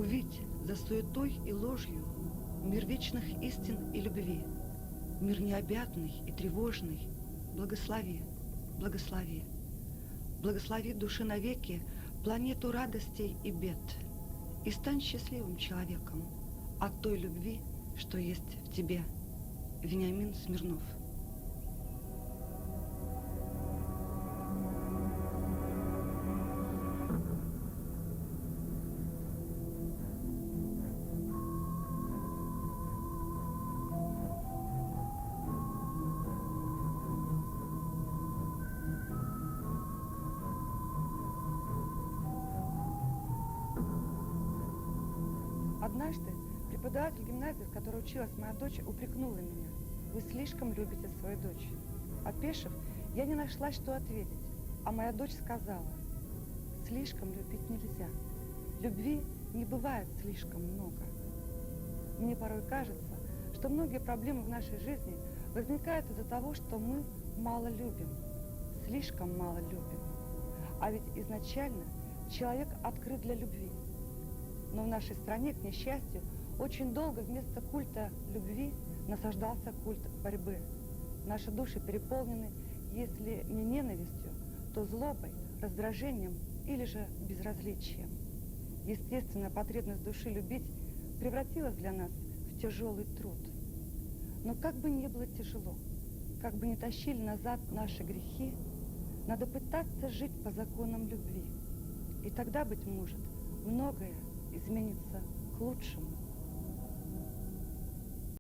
Увидь за суетой и ложью мир вечных истин и любви, мир необъятный и тревожный. Благослови, благослови, благослови души навеки планету радостей и бед, и стань счастливым человеком от той любви, что есть в тебе. Вениамин Смирнов. Однажды преподаватель гимназии, в которой училась моя дочь, упрекнула меня: «Вы слишком любите свою дочь». Опешив, я не нашла, что ответить, а моя дочь сказала: «Слишком любить нельзя. Любви не бывает слишком много». Мне порой кажется, что многие проблемы в нашей жизни возникают из-за того, что мы мало любим, слишком мало любим. А ведь изначально человек открыт для любви. Но в нашей стране, к несчастью, очень долго вместо культа любви насаждался культ борьбы. Наши души переполнены, если не ненавистью, то злобой, раздражением или же безразличием. Естественная потребность души любить превратилась для нас в тяжелый труд. Но как бы ни было тяжело, как бы ни тащили назад наши грехи, надо пытаться жить по законам любви. И тогда, быть может, многое изменится к лучшему.